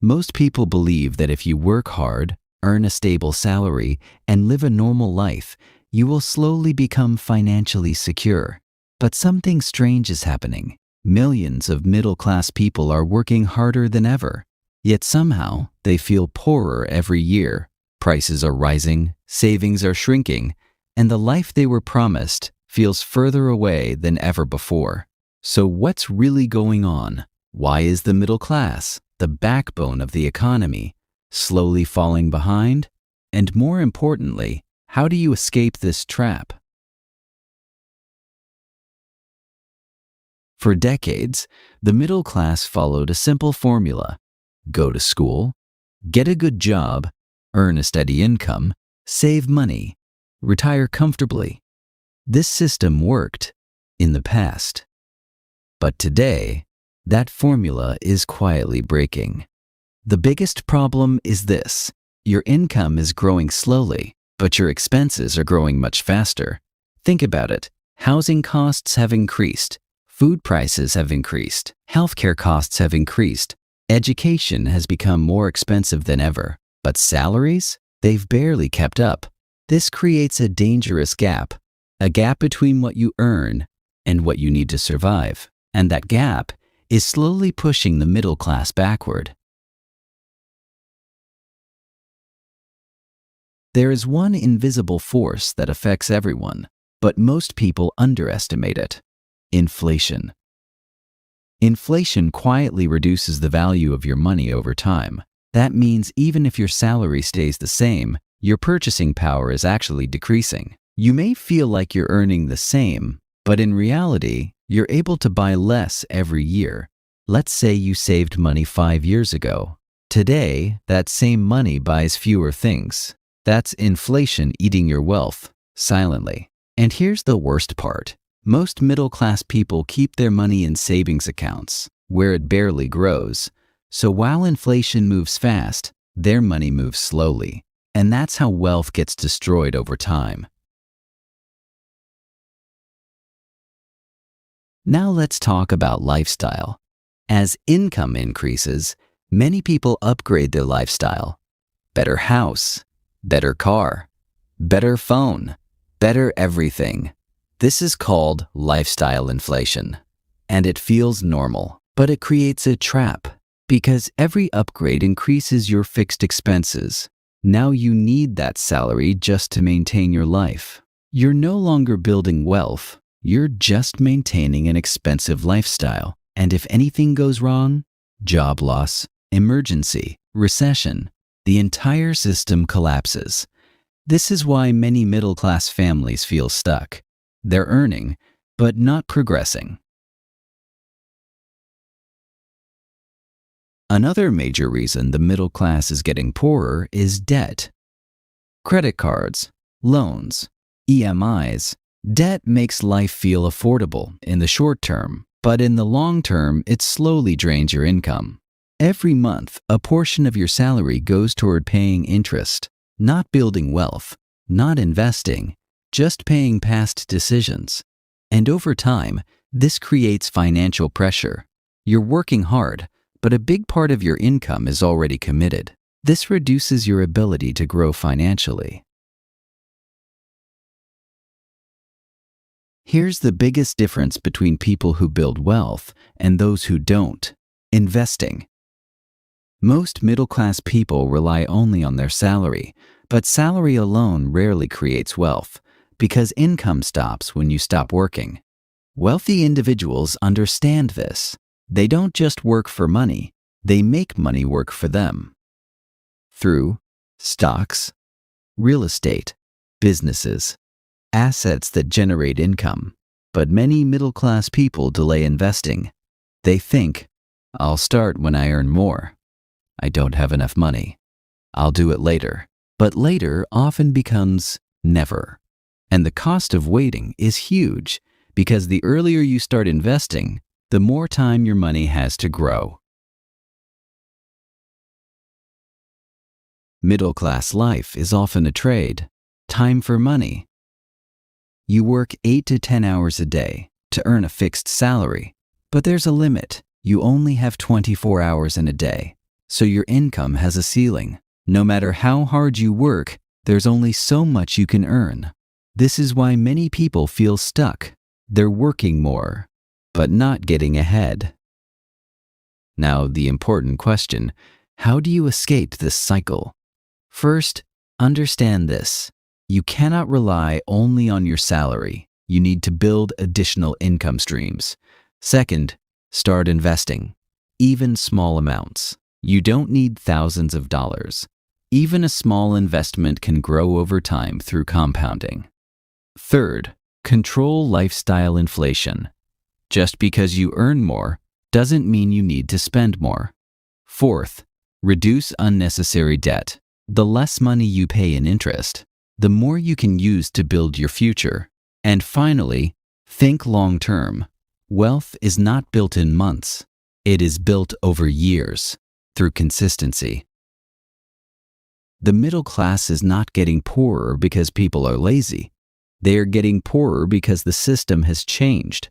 Most people believe that if you work hard, earn a stable salary, and live a normal life, you will slowly become financially secure. But something strange is happening. Millions of middle-class people are working harder than ever. Yet somehow, they feel poorer every year. Prices are rising, savings are shrinking, and the life they were promised feels further away than ever before. So what's really going on? Why is the middle class, the backbone of the economy, slowly falling behind? And more importantly, how do you escape this trap? For decades, the middle class followed a simple formula: go to school, get a good job, earn a steady income, save money, retire comfortably. This system worked in the past. But today, that formula is quietly breaking. The biggest problem is this: your income is growing slowly, but your expenses are growing much faster. Think about it. Housing costs have increased. Food prices have increased. Healthcare costs have increased. Education has become more expensive than ever. But salaries? They've barely kept up. This creates a dangerous gap. A gap between what you earn and what you need to survive. And that gap is slowly pushing the middle class backward. There is one invisible force that affects everyone, but most people underestimate it: inflation. Inflation quietly reduces the value of your money over time. That means even if your salary stays the same, your purchasing power is actually decreasing. You may feel like you're earning the same, but in reality, you're able to buy less every year. Let's say you saved money 5 years ago. Today, that same money buys fewer things. That's inflation eating your wealth silently. And here's the worst part. Most middle-class people keep their money in savings accounts, where it barely grows. So while inflation moves fast, their money moves slowly. And that's how wealth gets destroyed over time. Now let's talk about lifestyle. As income increases, many people upgrade their lifestyle. Better house, better car, better phone, better everything. This is called lifestyle inflation. And it feels normal, but it creates a trap because every upgrade increases your fixed expenses. Now you need that salary just to maintain your life. You're no longer building wealth. You're just maintaining an expensive lifestyle. And if anything goes wrong, job loss, emergency, recession, the entire system collapses. This is why many middle-class families feel stuck. They're earning, but not progressing. Another major reason the middle class is getting poorer is debt. Credit cards, loans, EMIs. Debt makes life feel affordable in the short term, but in the long term, it slowly drains your income. Every month, a portion of your salary goes toward paying interest, not building wealth, not investing, just paying past decisions. And over time, this creates financial pressure. You're working hard, but a big part of your income is already committed. This reduces your ability to grow financially. Here's the biggest difference between people who build wealth and those who don't: investing. Most middle-class people rely only on their salary, but salary alone rarely creates wealth, because income stops when you stop working. Wealthy individuals understand this. They don't just work for money, they make money work for them. Through stocks, real estate, businesses, assets that generate income. But many middle-class people delay investing. They think, I'll start when I earn more. I don't have enough money. I'll do it later. But later often becomes never. And the cost of waiting is huge, because the earlier you start investing, the more time your money has to grow. Middle-class life is often a trade. Time for money. You work 8 to 10 hours a day to earn a fixed salary, but there's a limit. You only have 24 hours in a day. so your income has a ceiling. No matter how hard you work, there's only so much you can earn. This is why many people feel stuck. They're working more, but not getting ahead. Now, the important question: how do you escape this cycle? First, understand this. You cannot rely only on your salary. You need to build additional income streams. Second, start investing, even small amounts. You don't need thousands of dollars. Even a small investment can grow over time through compounding. Third, control lifestyle inflation. Just because you earn more doesn't mean you need to spend more. Fourth, reduce unnecessary debt. The less money you pay in interest, the more you can use to build your future. And finally, think long-term. Wealth is not built in months. It is built over years, through consistency. The middle class is not getting poorer because people are lazy. They are getting poorer because the system has changed,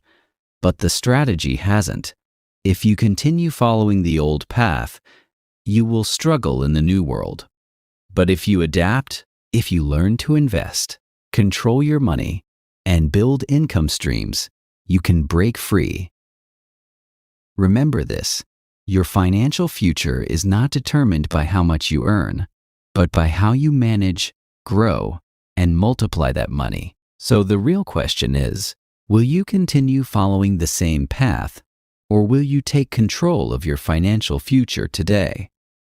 but the strategy hasn't. If you continue following the old path, you will struggle in the new world. But if you adapt, if you learn to invest, control your money, and build income streams, you can break free. Remember this: your financial future is not determined by how much you earn, but by how you manage, grow, and multiply that money. So the real question is, will you continue following the same path, or will you take control of your financial future today?